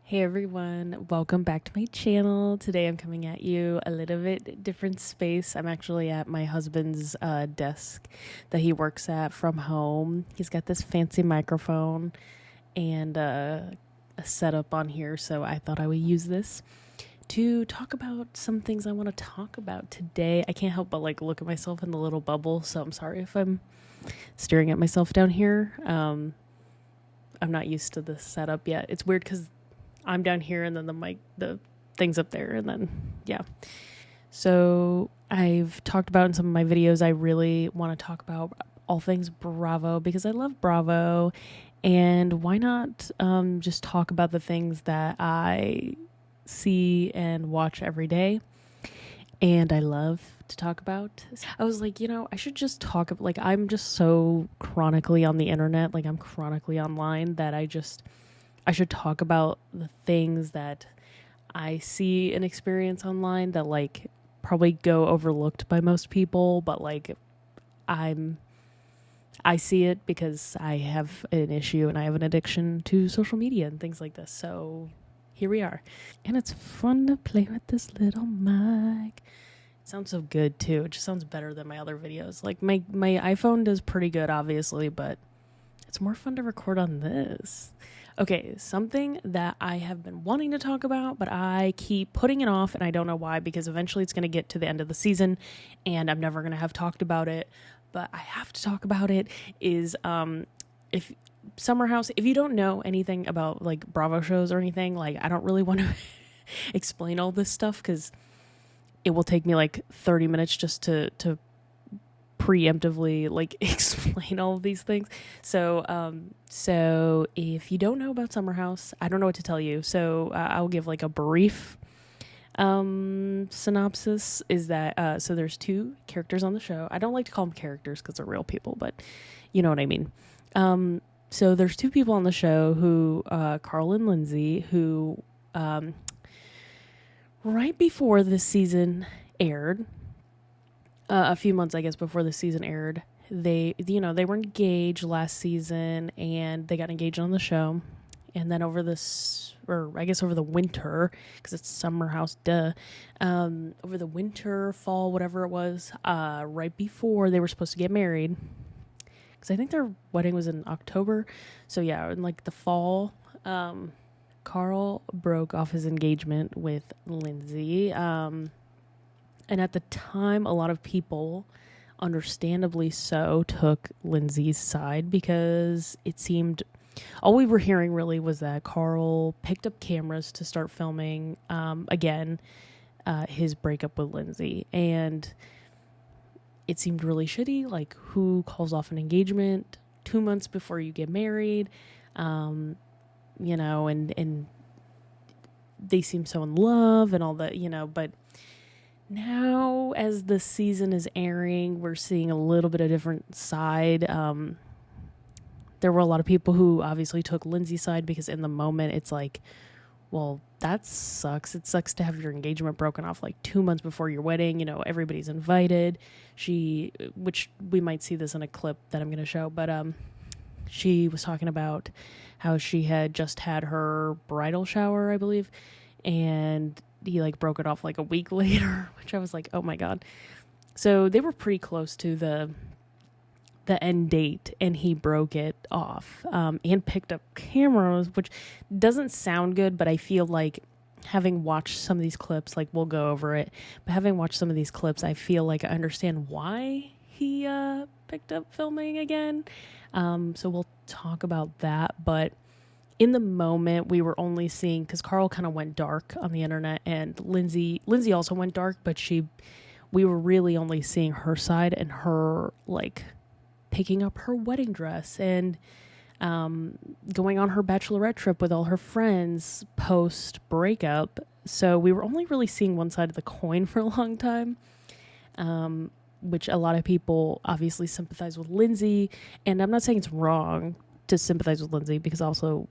Hey everyone, welcome back to my channel. Today I'm coming at you a little bit different space. I'm actually at my husband's desk that he works at from home. He's got this fancy microphone and a setup on here, so I thought I would use this to talk about some things I want to talk about today. I can't help but look at myself in the little bubble, so I'm sorry if I'm staring at myself down here. I'm not used to this setup yet. It's weird because I'm down here and then the thing's up there, and then, yeah. So I've talked about in some of my videos, I really want to talk about all things Bravo because I love Bravo, and why not just talk about the things that I see and watch every day and I love to talk about. I was like, I should just talk, I'm just so chronically on the internet, I'm chronically online, that I should talk about the things that I see and experience online that probably go overlooked by most people, but I see it because I have an issue and I have an addiction to social media and things like this. So here we are. And it's fun to play with this little mic. It sounds so good too. It just sounds better than my other videos. My iPhone does pretty good, obviously, but it's more fun to record on this. Okay, something that I have been wanting to talk about, but I keep putting it off, and I don't know why, because eventually it's going to get to the end of the season, and I'm never going to have talked about it, but I have to talk about it, is if Summer House, if you don't know anything about, Bravo shows or anything, I don't really want to explain all this stuff, because it will take me, 30 minutes just to preemptively explain all of these things. So if you don't know about Summer House, I don't know what to tell you. So I'll give a brief synopsis. Is that so there's two characters on the show. I don't like to call them characters because they're real people, but you know what I mean. So there's two people on the show who Carl and Lindsay, who right before this season aired, a few months, I guess, before the season aired, they were engaged last season, and they got engaged on the show. And then over the winter, because it's Summer House, over the winter, fall, whatever it was, right before they were supposed to get married, because I think their wedding was in October. So yeah, in the fall, Carl broke off his engagement with Lindsay. And at the time, a lot of people, understandably so, took Lindsay's side, because it seemed all we were hearing really was that Carl picked up cameras to start filming again his breakup with Lindsay, and it seemed really shitty. Who calls off an engagement 2 months before you get married? And they seem so in love and all that, but now, as the season is airing, we're seeing a little bit of different side. There were a lot of people who obviously took Lindsay's side, because in the moment it's well, that sucks. It sucks to have your engagement broken off 2 months before your wedding. Everybody's invited. Which we might see this in a clip that I'm going to show, but she was talking about how she had just had her bridal shower, I believe, and he broke it off a week later, which I was oh my god. So they were pretty close to the end date, and he broke it off and picked up cameras, which doesn't sound good, but I feel having watched some of these clips, we'll go over it, but having watched some of these clips, I feel I understand why he picked up filming again. So we'll talk about that, but in the moment, we were only seeing, because Carl kind of went dark on the internet, and Lindsay also went dark, but we were really only seeing her side, and her picking up her wedding dress and going on her bachelorette trip with all her friends post breakup. So we were only really seeing one side of the coin for a long time, which a lot of people obviously sympathize with Lindsay, and I'm not saying it's wrong to sympathize with Lindsay, because also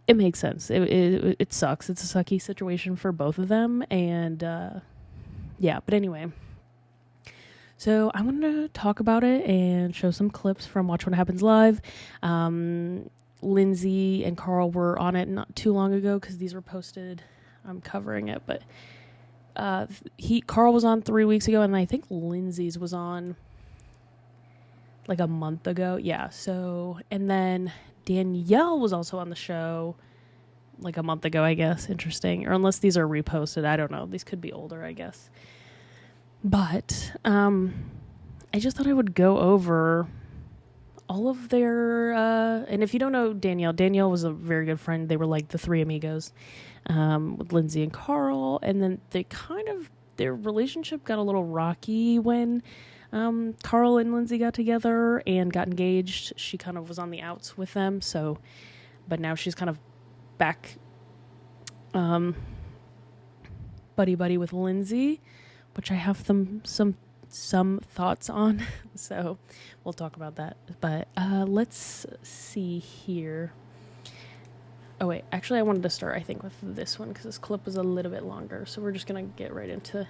it makes sense. It sucks. It's a sucky situation for both of them, and yeah. But anyway, so I wanted to talk about it and show some clips from Watch What Happens Live. Lindsay and Carl were on it not too long ago because these were posted. I'm covering it, but Carl was on 3 weeks ago, and I think Lindsay's was on like a month ago. Yeah. So, and then Danielle was also on the show like a month ago, I guess. Interesting. Or unless these are reposted, I don't know. These could be older, I guess. But I just thought I would go over all of their and if you don't know Danielle was a very good friend. They were like the three amigos with Lindsay and Carl, and then their relationship got a little rocky when Carl and Lindsay got together and got engaged. She kind of was on the outs with them, so but now she's kind of back buddy with Lindsay, which I have some thoughts on, so we'll talk about that. But let's see here. Oh wait, actually I wanted to start, I think, with this one because this clip was a little bit longer, so we're just gonna get right into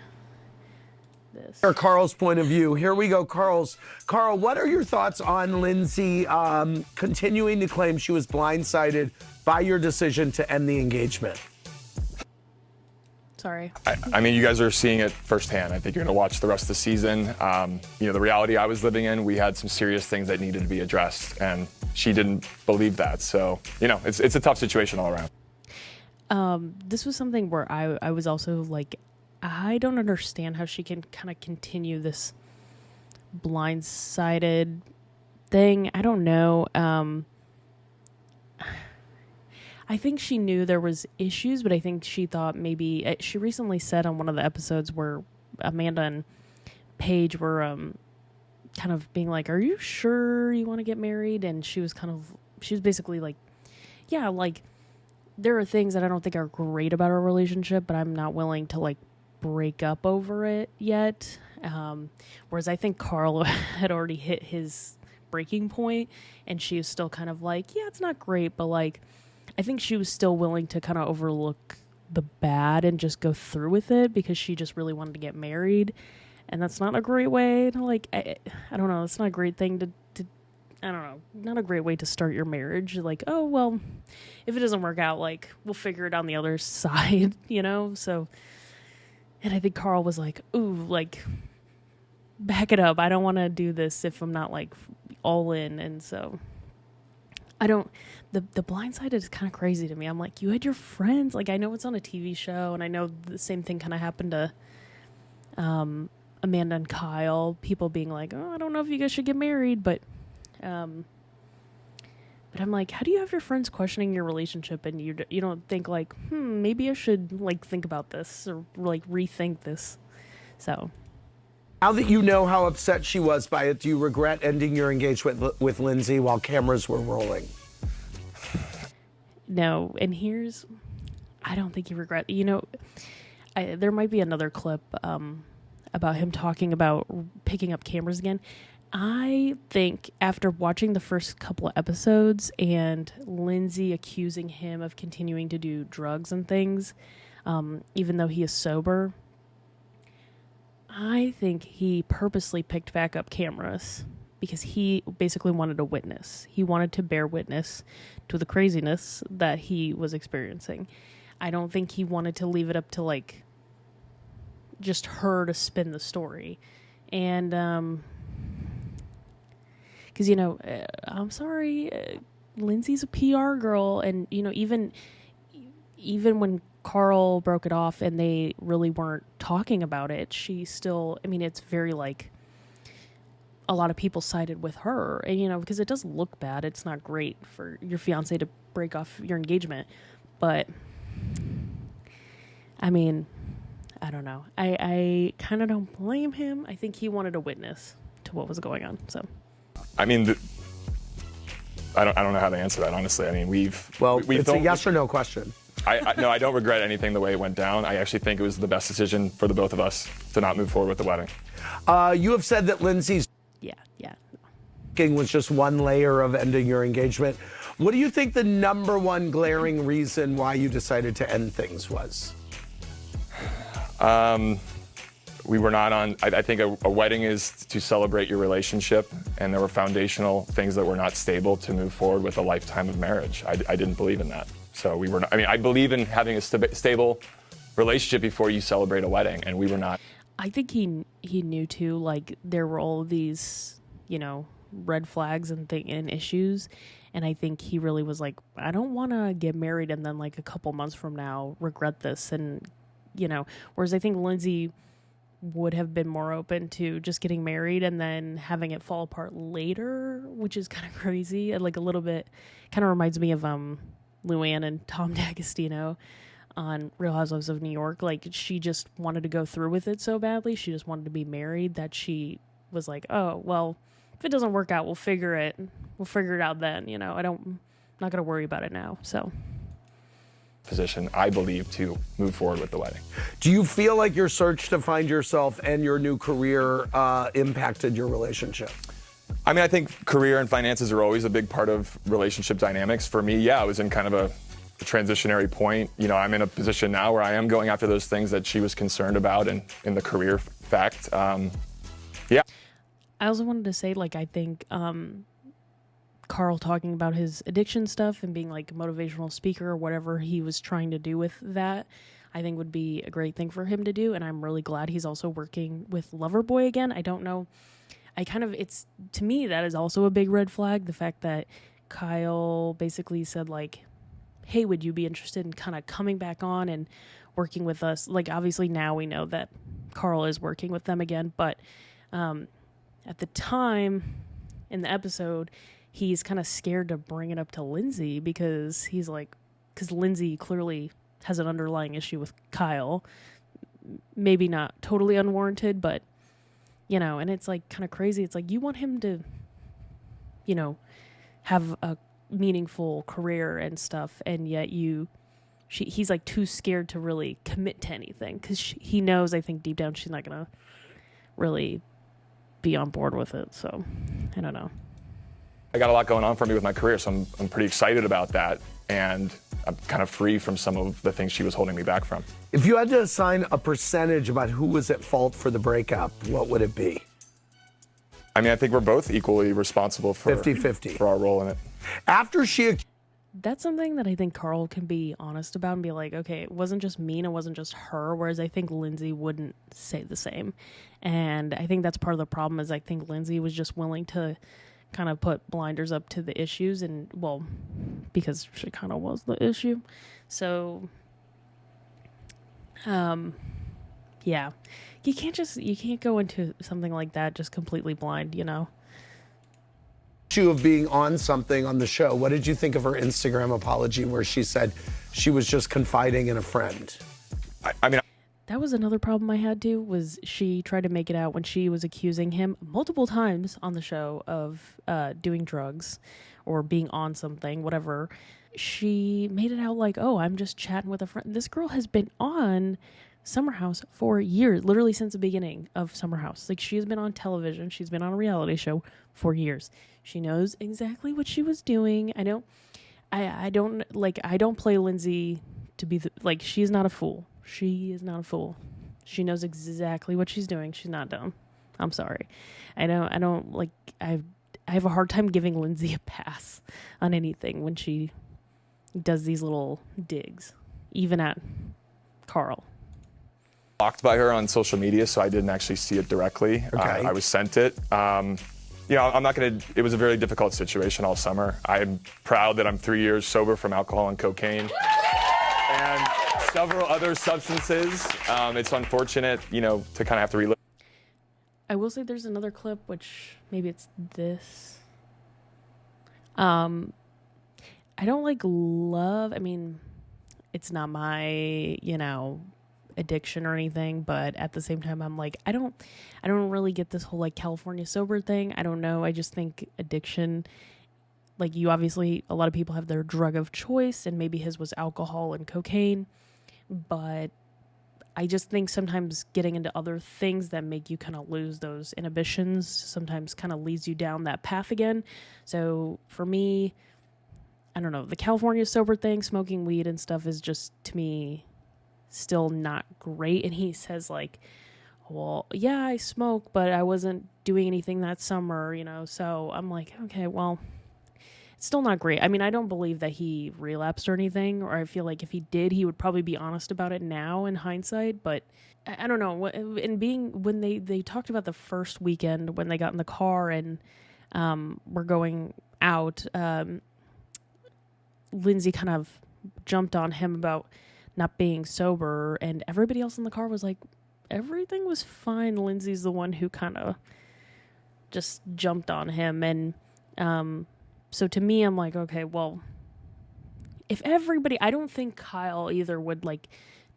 this. Carl's point of view. Here we go, Carl, what are your thoughts on Lindsay continuing to claim she was blindsided by your decision to end the engagement? Sorry. I mean, you guys are seeing it firsthand. I think you're going to watch the rest of the season. The reality I was living in, we had some serious things that needed to be addressed, and she didn't believe that. So, it's a tough situation all around. This was something where I was also like, I don't understand how she can kind of continue this blindsided thing. I don't know. I think she knew there was issues, but I think she thought maybe she recently said on one of the episodes where Amanda and Paige were kind of being like, "Are you sure you want to get married?" And she was basically like, "Yeah, like there are things that I don't think are great about our relationship, but I'm not willing to like break up over it yet." Whereas I think Carl had already hit his breaking point, and she was still kind of like, "Yeah, it's not great, but like." I think she was still willing to kind of overlook the bad and just go through with it because she just really wanted to get married. And that's not a great way to like, I don't know. It's not a great thing to I don't know, not a great way to start your marriage. Like, oh, well, if it doesn't work out, like we'll figure it on the other side, So, and I think Carl was like, ooh, like back it up. I don't want to do this if I'm not like all in. And so the Blindsided is kind of crazy to me. I'm like, you had your friends. Like, I know it's on a TV show, and I know the same thing kind of happened to Amanda and Kyle. People being like, oh, I don't know if you guys should get married, but I'm like, how do you have your friends questioning your relationship, and you don't think like, maybe I should like think about this or like rethink this? So. Now that you know how upset she was by it, do you regret ending your engagement with Lindsay while cameras were rolling? No, and I don't think you regret. There might be another clip about him talking about picking up cameras again. I think after watching the first couple of episodes and Lindsay accusing him of continuing to do drugs and things, even though he is sober, I think he purposely picked back up cameras because he basically wanted a witness. He wanted to bear witness to the craziness that he was experiencing. I don't think he wanted to leave it up to like just her to spin the story. And because I'm sorry, Lindsay's a PR girl, and even when Carl broke it off and they really weren't talking about it, she still, it's very like a lot of people sided with her, and because it does look bad. It's not great for your fiance to break off your engagement, but I don't know. I kind of don't blame him. I think he wanted a witness to what was going on. So, I don't know how to answer that, honestly. It's a yes or no question. No, I don't regret anything the way it went down. I actually think it was the best decision for the both of us to not move forward with the wedding. You have said that Lindsay's was just one layer of ending your engagement. What do you think the number one glaring reason why you decided to end things was? We were not on, I think a wedding is to celebrate your relationship, and there were foundational things that were not stable to move forward with a lifetime of marriage. I didn't believe in that. So we were not, I mean, I believe in having a stable relationship before you celebrate a wedding, and we were not. I think he knew too, like there were all of these, you know, red flags and issues. And I think he really was like, I don't want to get married and then like a couple months from now regret this. And, you know, whereas I think Lindsay would have been more open to just getting married and then having it fall apart later, which is kind of crazy. And like a little bit kind of reminds me of Luann and Tom D'Agostino on Real Housewives of New York. Like she just wanted to go through with it so badly. She just wanted to be married that she was like, oh, well, if it doesn't work out, we'll figure it out then. You know, I'm not going to worry about it now. So Position, I believe, to move forward with the wedding. Do you feel like your search to find yourself and your new career impacted your relationship? I mean, I think career and finances are always a big part of relationship dynamics. For me, yeah, I was in kind of a transitionary point. You know, I'm in a position now where I am going after those things that she was concerned about and in the career fact. Yeah. I also wanted to say, like, I think Carl talking about his addiction stuff and being like a motivational speaker or whatever he was trying to do with that, I think would be a great thing for him to do. And I'm really glad he's also working with Loverboy again. I don't know. It's, to me, that is also a big red flag. The fact that Kyle basically said like, hey, would you be interested in kind of coming back on and working with us? Like, obviously now we know that Carl is working with them again, but at the time in the episode, he's kind of scared to bring it up to Lindsay because Lindsay clearly has an underlying issue with Kyle. Maybe not totally unwarranted, but, you know, and it's like kind of crazy. It's like you want him to, you know, have a meaningful career and stuff, and yet he's like too scared to really commit to anything because he knows, I think deep down, she's not going to really be on board with it. So I don't know. I got a lot going on for me with my career, so I'm pretty excited about that, and I'm kind of free from some of the things she was holding me back from. If you had to assign a percentage about who was at fault for the breakup, what would it be? I mean, I think we're both equally responsible for 50-50 for our role in it. After she... That's something that I think Carl can be honest about and be like, okay, it wasn't just me and it wasn't just her, whereas I think Lindsay wouldn't say the same. And I think that's part of the problem is I think Lindsay was just willing to kind of put blinders up to the issues and, well, because she kind of was the issue. So, yeah. You can't go into something like that just completely blind, you know? Of being on something on the show, what did you think of her Instagram apology where she said she was just confiding in a friend? I mean, that was another problem I had too, was she tried to make it out when she was accusing him multiple times on the show of doing drugs or being on something, whatever. She made it out like, oh, I'm just chatting with a friend. This girl has been on Summer House for years, literally since the beginning of Summer House. Like, she has been on television. She's been on a reality show for years. She knows exactly what she was doing. I don't play Lindsay to be she's not a fool. She is not a fool. She knows exactly what she's doing. She's not dumb. I'm sorry. I have a hard time giving Lindsay a pass on anything when she does these little digs, even at Carl. Blocked by her on social media, so I didn't actually see it directly. Okay. I was sent it. It was a very difficult situation all summer. I'm proud that I'm 3 years sober from alcohol and cocaine and several other substances. It's unfortunate, to kind of have to relive. I will say there's another clip, which maybe it's this. I don't love, it's not my, addiction or anything, but at the same time I'm like, I don't really get this whole California sober thing. I don't know. I just think addiction, you obviously, a lot of people have their drug of choice, and maybe his was alcohol and cocaine, but I just think sometimes getting into other things that make you kind of lose those inhibitions sometimes kind of leads you down that path again. So for me, I don't know, the California sober thing, smoking weed and stuff is just, to me, still not great. And he says well, yeah, I smoke, but I wasn't doing anything that summer, So I'm like, okay, well, it's still not great. I mean, I don't believe that he relapsed or anything, or I feel like if he did, he would probably be honest about it now in hindsight, but I don't know. When they talked about the first weekend when they got in the car and were going out, Lindsay kind of jumped on him about not being sober, and everybody else in the car was like, everything was fine. Lindsay's the one who kind of just jumped on him. And so to me, I'm like, okay, well, if everybody, I don't think Kyle either would like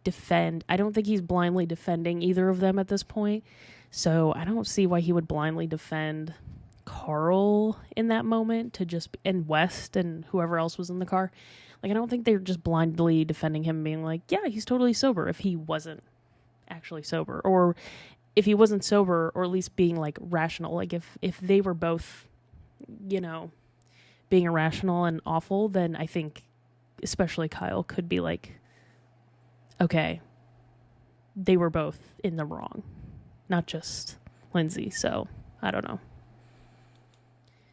defend. I don't think he's blindly defending either of them at this point. So I don't see why he would blindly defend Carl in that moment and West and whoever else was in the car. Like, I don't think they're just blindly defending him being like, yeah, he's totally sober if he wasn't actually sober, or if he wasn't sober, or at least being like rational. Like if they were both, being irrational and awful, then I think especially Kyle could be like, okay, they were both in the wrong, not just Lindsay. So I don't know.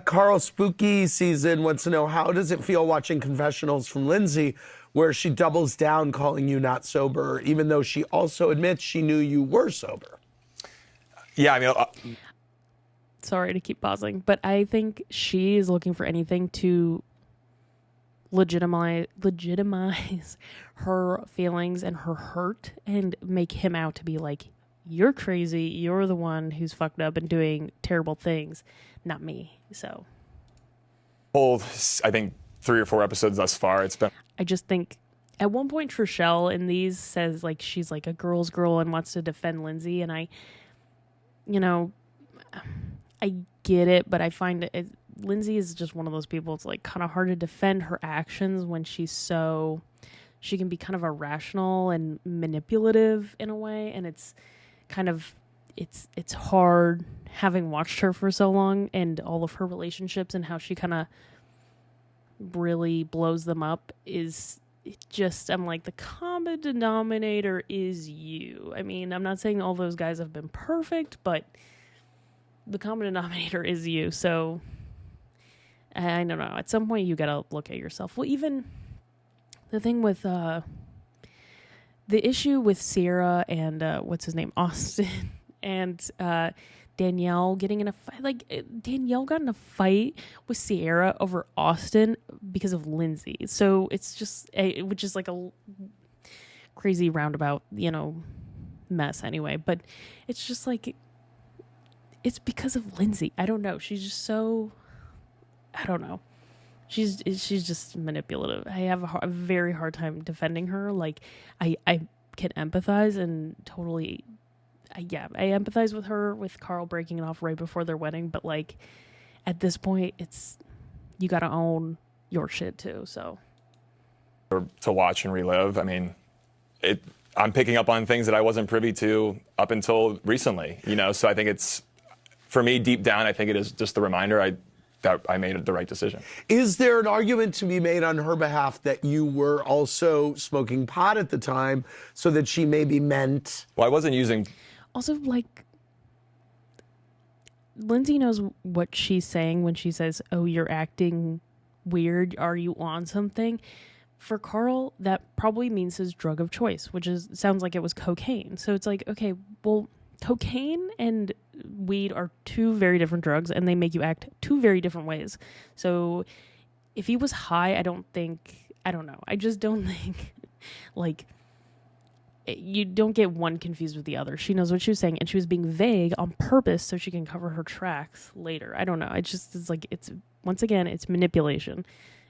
Carl, spooky season wants to know, how does it feel watching confessionals from Lindsay where she doubles down calling you not sober, even though she also admits she knew you were sober? Yeah, I mean... Sorry to keep pausing, but I think she is looking for anything to legitimize her feelings and her hurt and make him out to be like, you're crazy, you're the one who's fucked up and doing terrible things, not me. So I think 3 or 4 episodes thus far, it's been... I just think at one point Trishelle in these says like she's like a girl's girl and wants to defend Lindsay, and I get it, but I find Lindsay is just one of those people. It's like kind of hard to defend her actions when she can be kind of irrational and manipulative in a way, and it's hard having watched her for so long and all of her relationships and how she kind of really blows them up I'm like, the common denominator is you. I mean, I'm not saying all those guys have been perfect, but the common denominator is you. So I don't know. At some point you got to look at yourself. Well, even the thing with the issue with Sierra and what's his name, Austin, and Danielle getting in a fight. Like, Danielle got in a fight with Sierra over Austin because of Lindsay. So it's just which is like a crazy roundabout, mess anyway. But it's just like, it's because of Lindsay. I don't know. She's just so, I don't know. She's just manipulative. I have a very hard time defending her. Like, I can empathize and totally, I empathize with her, with Carl breaking it off right before their wedding. But like, at this point, you got to own your shit too. So to watch and relive. I mean, I'm picking up on things that I wasn't privy to up until recently. So I think it's, for me, deep down, I think it is just the reminder that I made the right decision. Is there an argument to be made on her behalf that you were also smoking pot at the time, so that she maybe meant... Well, I wasn't using... Also, like, Lindsay knows what she's saying when she says, oh, you're acting weird, are you on something? For Carl, that probably means his drug of choice, which sounds like it was cocaine. So it's like, okay, well, cocaine and weed are 2 very different drugs, and they make you act 2 very different ways. So if he was high, I just don't think, like, you don't get one confused with the other. She knows what she was saying, and she was being vague on purpose so she can cover her tracks later. I don't know. It's once again, it's manipulation.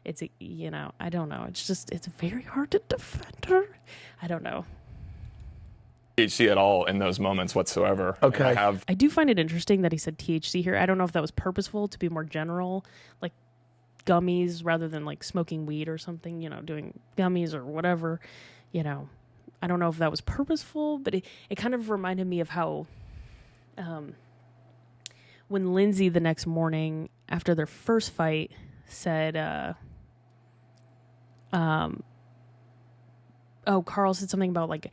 It's, I don't know. It's very hard to defend her. I don't know. THC at all in those moments whatsoever. Okay. I do find it interesting that he said THC here. I don't know if that was purposeful to be more general, like gummies rather than like smoking weed or something, doing gummies or whatever, I don't know if that was purposeful, but it kind of reminded me of how when Lindsay the next morning after their first fight said, Carl said something about like,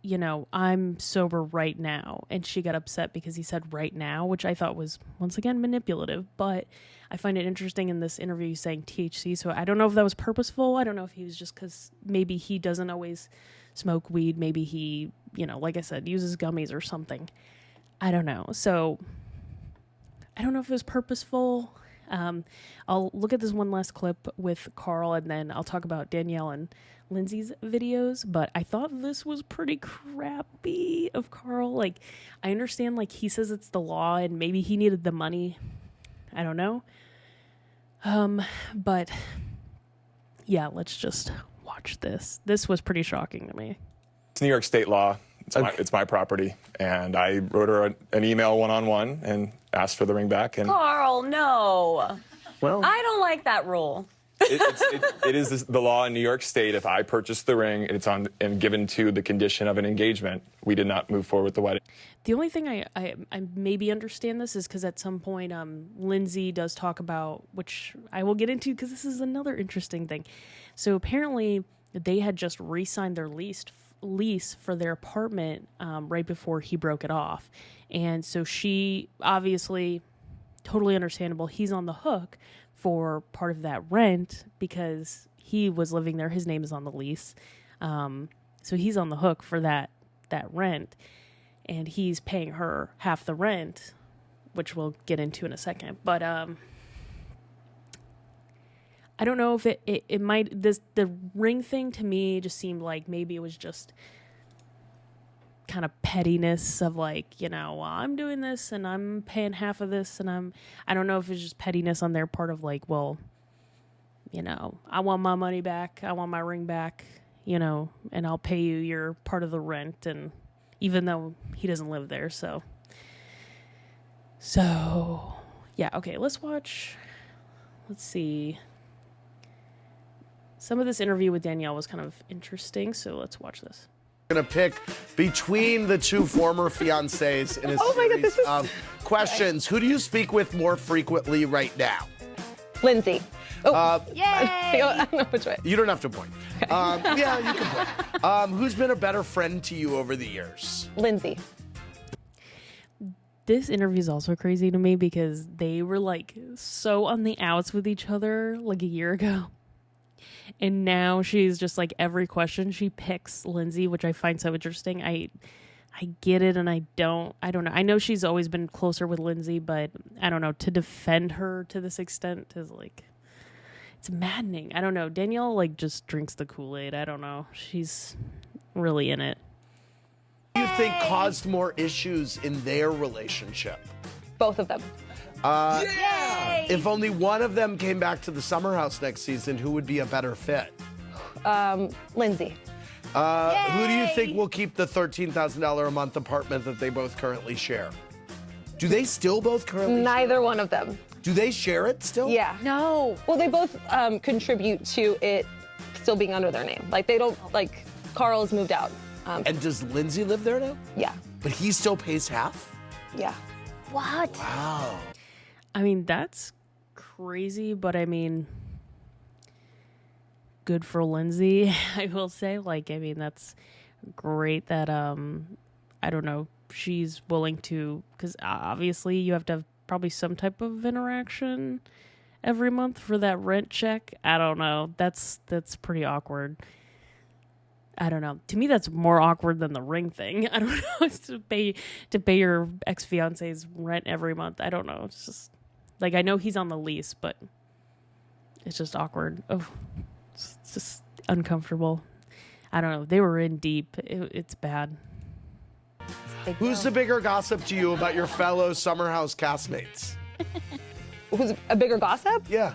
you know, I'm sober right now. And she got upset because he said right now, which I thought was, once again, manipulative. But I find it interesting in this interview saying THC. So I don't know if that was purposeful. I don't know if he was just because maybe he doesn't always smoke weed. Maybe he, you know, like I said, uses gummies or something. I don't know. So I don't know if it was purposeful. I'll look at this one last clip with Carl, and then I'll talk about Danielle and Lindsay's videos. But I thought this was pretty crappy of Carl. Like, I understand, like, he says it's the law, and maybe he needed the money. I don't know. But yeah, let's just watch this. This was pretty shocking to me. It's New York State law. It's my property. And I wrote her an email one-on-one and asked for the ring back. And Carl, no. Well, I don't like that rule. it is the law in New York State. If I purchase the ring, it's on and given to the condition of an engagement, we did not move forward with the wedding. The only thing I maybe understand this is because at some point Lindsay does talk about, which I will get into because this is another interesting thing. So apparently they had just re-signed their lease for their apartment right before he broke it off. And so she obviously, totally understandable, he's on the hook for part of that rent because he was living there. His name is on the lease. So he's on the hook for that rent. And he's paying her half the rent, which we'll get into in a second. But I don't know if it might, the ring thing to me just seemed like maybe it was just kind of pettiness of like, you know, well, I'm doing this and I'm paying half of this and I don't know if it's just pettiness on their part of like, well, you know, I want my money back. I want my ring back, you know, and I'll pay you your part of the rent. And even though he doesn't live there. So yeah. Okay. Let's see. Some of this interview with Danielle was kind of interesting. So let's watch this. Going to pick between the two former fiancés in a series of questions. Who do you speak with more frequently right now? Lindsay. Yay! I don't know which way. You don't have to point. Yeah, you can point. Who's been a better friend to you over the years? Lindsay. This interview is also crazy to me because they were like so on the outs with each other like a year ago. And now she's just like every question she picks Lindsay, which I find so interesting. I get it and I don't know. I know she's always been closer with Lindsay, but I don't know, to defend her to this extent is like, it's maddening. I don't know. Danielle like just drinks the Kool-Aid. I don't know. She's really in it. Who do you think caused more issues in their relationship? Both of them. Yay! If only one of them came back to the Summer House next season, who would be a better fit? Lindsay. Who do you think will keep the $13,000 a month apartment that they both currently share? Do they still both currently Neither one of them. Do they share it still? Yeah. No. Well, they both contribute to it still being under their name. Like, they don't, like, Carl has moved out. And does Lindsay live there now? Yeah. But he still pays half? Yeah. What? Wow. I mean, that's crazy, but I mean, good for Lindsay, I will say. Like, I mean, that's great that, I don't know, she's willing to, because obviously you have to have probably some type of interaction every month for that rent check. I don't know. That's pretty awkward. I don't know. To me, that's more awkward than the ring thing. I don't know. It's to pay your ex-fiance's rent every month. I don't know. It's just like, I know he's on the lease, but it's just awkward. Oh, it's just uncomfortable. I don't know. They were in deep. It's bad. Who's the bigger gossip to you about your fellow Summer House castmates? Who's a bigger gossip? Yeah.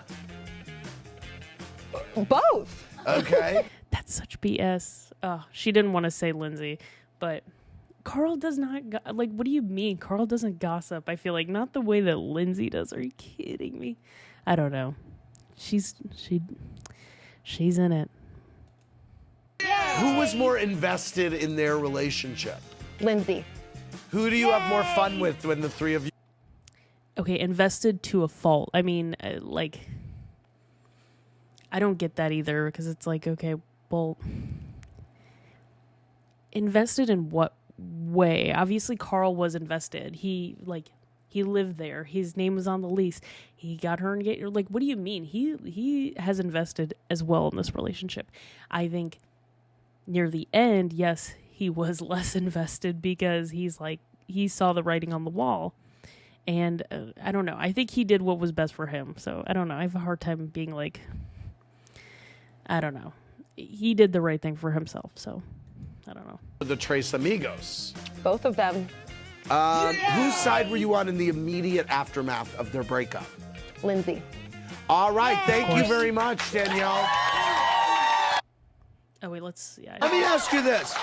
Both. Okay. That's such BS. She didn't want to say Lindsay, but Carl does not, like, what do you mean? Carl doesn't gossip. I feel like not the way that Lindsay does. Are you kidding me? I don't know. She's in it. Who was more invested in their relationship? Lindsay. Who do you have more fun with when the three of you? Okay, invested to a fault. I mean, like, I don't get that either because it's like, okay, well, invested in what way? Obviously, Carl was invested. He lived there. His name was on the lease. He got her engaged. Like, what do you mean? He has invested as well in this relationship. I think near the end, yes, he was less invested because he saw the writing on the wall. And I don't know. I think he did what was best for him. So I don't know. I have a hard time being like, I don't know. He did the right thing for himself. So I don't know. The Tres Amigos. Both of them. Whose side were you on in the immediate aftermath of their breakup? Lindsay. All right, thank you very much, Danielle. Oh wait, let's. Yeah. Let me ask you this: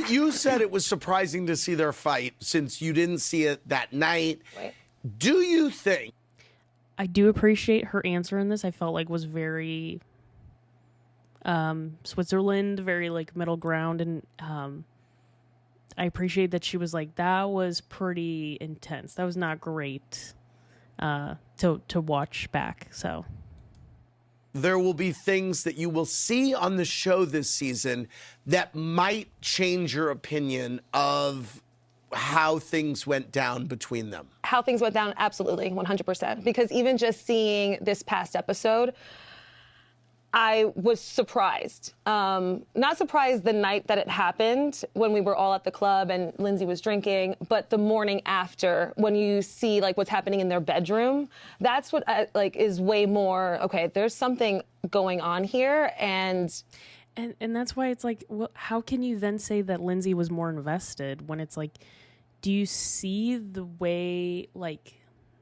you said it was surprising to see their fight since you didn't see it that night. Right. Do you think? I do appreciate her answer in this. I felt like was very Switzerland, very like middle ground, and I appreciate that she was like, that was pretty intense. That was not great to watch back. So There will be things that you will see on the show this season that might change your opinion of how things went down between them. How things went down, absolutely, 100%. Because even just seeing this past episode, I was surprised. Not surprised the night that it happened when we were all at the club and Lindsay was drinking, but the morning after when you see like what's happening in their bedroom, that's what is way more, okay, there's something going on here. And that's why it's like, well, how can you then say that Lindsay was more invested when it's like, do you see the way like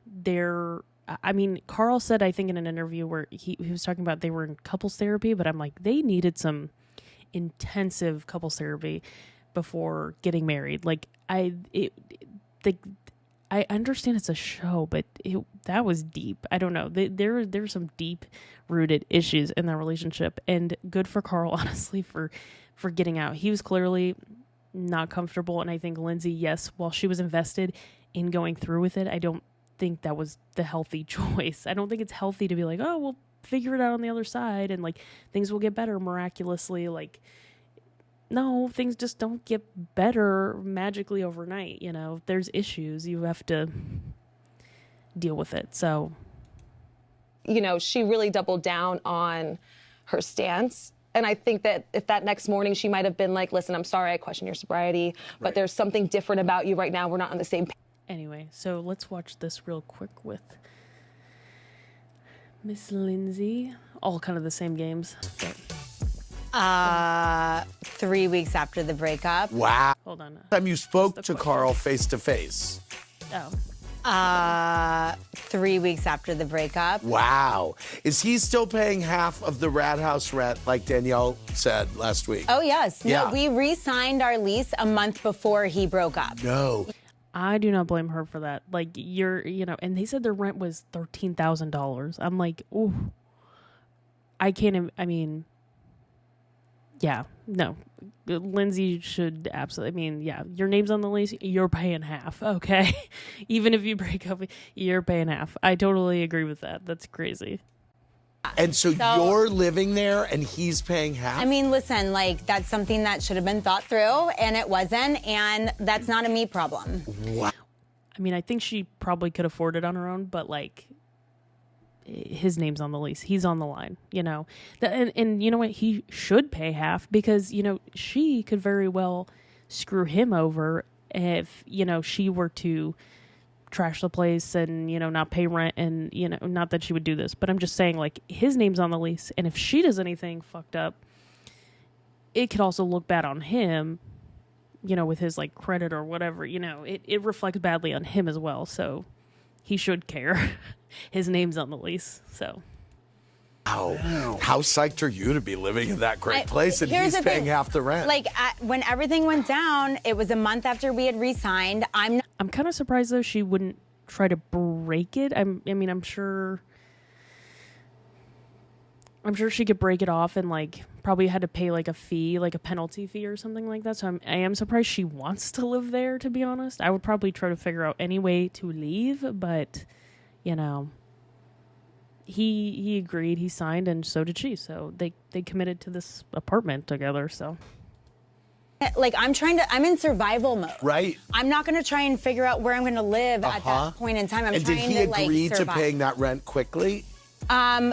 they're, I mean, Carl said, I think in an interview where he was talking about they were in couples therapy, but I'm like, they needed some intensive couples therapy before getting married. Like I understand it's a show, but that was deep. I don't know. There's some deep rooted issues in that relationship, and good for Carl, honestly, for getting out. He was clearly not comfortable. And I think Lindsay, yes, while she was invested in going through with it, I don't think that was the healthy choice. I don't think it's healthy to be like, oh, we'll figure it out on the other side and like things will get better miraculously. Like, no, things just don't get better magically overnight. You know, if there's issues, you have to deal with it. So, you know, she really doubled down on her stance. And I think that if that next morning she might have been like, listen, I'm sorry, I question your sobriety, but there's something different about you right now. We're not on the same page. Anyway, so let's watch this real quick with Miss Lindsay. All kind of the same games. But 3 weeks after the breakup. Wow. hold on. Time you spoke to question? Carl face to face. Oh. 3 weeks after the breakup. Wow. Is he still paying half of the Rad House rent like Danielle said last week? Oh, yes. Yeah. No, we re-signed our lease a month before he broke up. No. I do not blame her for that. Like, and they said their rent was $13,000. I'm like, ooh. I can't, I mean, yeah, no. Lindsay should absolutely, I mean, yeah, your name's on the lease, you're paying half, okay? Even if you break up, you're paying half. I totally agree with that. That's crazy. And so you're living there and he's paying half? I mean, listen, like, that's something that should have been thought through, and it wasn't, and that's not a me problem. Wow. I mean, I think she probably could afford it on her own, but, like, his name's on the lease. He's on the line, you know? And you know what? He should pay half because, you know, she could very well screw him over if, you know, she were to trash the place and, you know, not pay rent and, you know, not that she would do this, but I'm just saying, like, his name's on the lease, and if she does anything fucked up, it could also look bad on him, you know, with his, like, credit or whatever, you know, it reflects badly on him as well, so he should care. His name's on the lease, so. Wow. How psyched are you to be living in that great place and he's paying half the rent? Like, when everything went down, it was a month after we had re-signed. I'm kind of surprised, though, she wouldn't try to break it. I'm sure she could break it off and, like, probably had to pay, like, a fee, like a penalty fee or something like that. So I am surprised she wants to live there, to be honest. I would probably try to figure out any way to leave, but, you know, he agreed, he signed, and so did she. So they committed to this apartment together, so. Like, I'm in survival mode. Right. I'm not going to try and figure out where I'm going to live at that point in time. I'm And trying did he to, like, agree to survive. paying that rent quickly?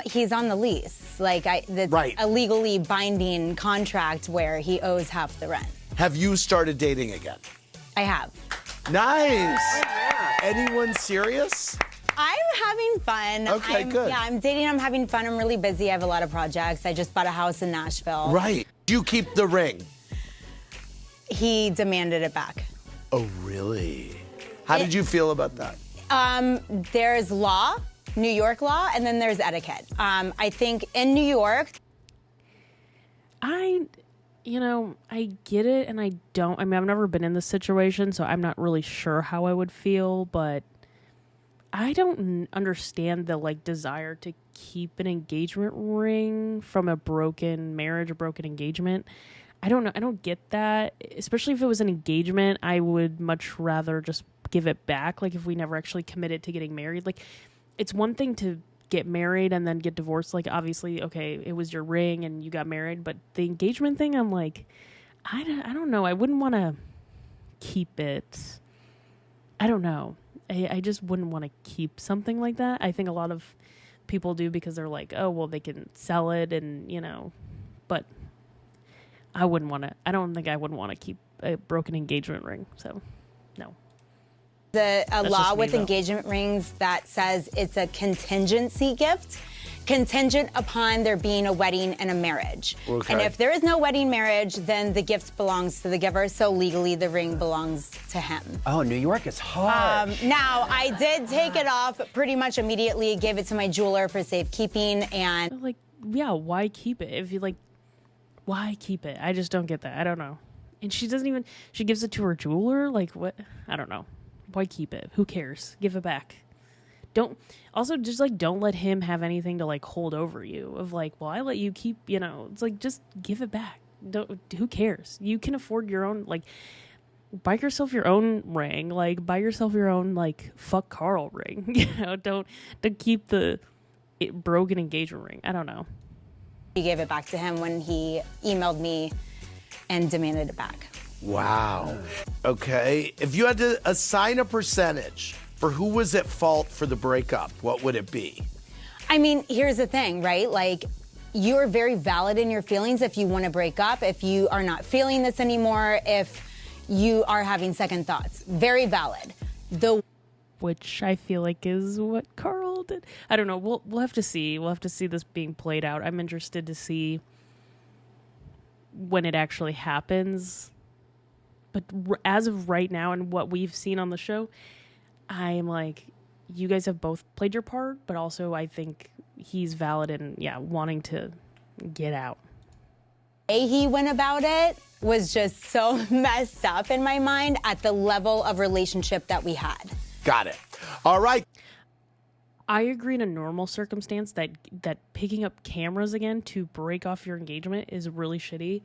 He's on the lease. Like, that's Right. a legally binding contract where he owes half the rent. Have you started dating again? I have. Nice. Anyone serious? I'm having fun. Okay, good. Yeah, I'm dating. I'm having fun. I'm really busy. I have a lot of projects. I just bought a house in Nashville. Right. Do you keep the ring? He demanded it back. Oh, really? How did you feel about that? There's law, New York law, and then there's etiquette. I think in New York, I get it and I don't. I mean, I've never been in this situation, so I'm not really sure how I would feel, but I don't understand the, like, desire to keep an engagement ring from a broken marriage, a broken engagement. I don't know. I don't get that. Especially if it was an engagement, I would much rather just give it back. Like, if we never actually committed to getting married. Like, it's one thing to get married and then get divorced. Like, obviously, okay, it was your ring and you got married. But the engagement thing, I'm like, I don't know. I wouldn't want to keep it. I don't know. I just wouldn't want to keep something like that. I think a lot of people do because they're like, oh, well, they can sell it and, but I wouldn't want to. I don't think I would want to keep a broken engagement ring. So, no. a law just me, with though. engagement rings that says it's a contingency gift, contingent upon there being a wedding and a marriage. Okay. And if there is no wedding marriage, then the gift belongs to the giver, so legally the ring belongs to him. Oh, New York is hard. Now, I did take it off pretty much immediately, gave it to my jeweler for safekeeping, and Like, yeah, why keep it? If you like, why keep it? I just don't get that. I don't know. And she gives it to her jeweler? Like, what? I don't know. Why keep it? Who cares? Give it back. Don't let him have anything to, like, hold over you of, like, well, I let you keep, it's like, just give it back. Who cares? You can afford your own, like, buy yourself your own ring, like, buy yourself your own, like, fuck Carl ring. Don't keep the broken engagement ring. I don't know. he gave it back to him when he emailed me and demanded it back. Wow. Okay. If you had to assign a percentage for who was at fault for the breakup, what would it be? I mean, here's the thing, right? Like, you're very valid in your feelings if you want to break up, if you are not feeling this anymore, if you are having second thoughts. Very valid. Which I feel like is what Carl did. I don't know. We'll have to see. We'll have to see this being played out. I'm interested to see when it actually happens. But as of right now and what we've seen on the show, I am like, you guys have both played your part, but also I think he's valid in, wanting to get out. The way he went about it was just so messed up in my mind at the level of relationship that we had. Got it. All right. I agree in a normal circumstance that picking up cameras again to break off your engagement is really shitty.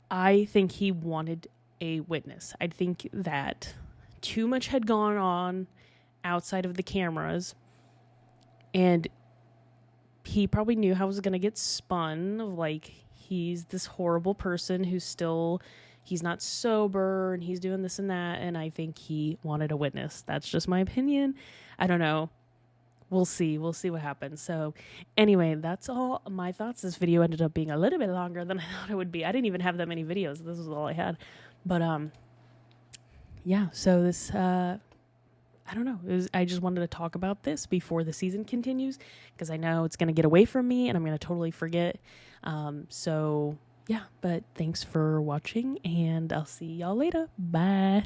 I think he wanted a witness. I think that too much had gone on outside of the cameras, and he probably knew how it was going to get spun of, like, he's this horrible person who's he's not sober and he's doing this and that, and I think he wanted a witness. That's just my opinion. I don't know. We'll see. We'll see what happens. So anyway, that's all my thoughts. This video ended up being a little bit longer than I thought it would be. I didn't even have that many videos. This was all I had. But yeah, so this I don't know. I just wanted to talk about this before the season continues because I know it's going to get away from me and I'm going to totally forget. So yeah, but thanks for watching and I'll see y'all later. Bye.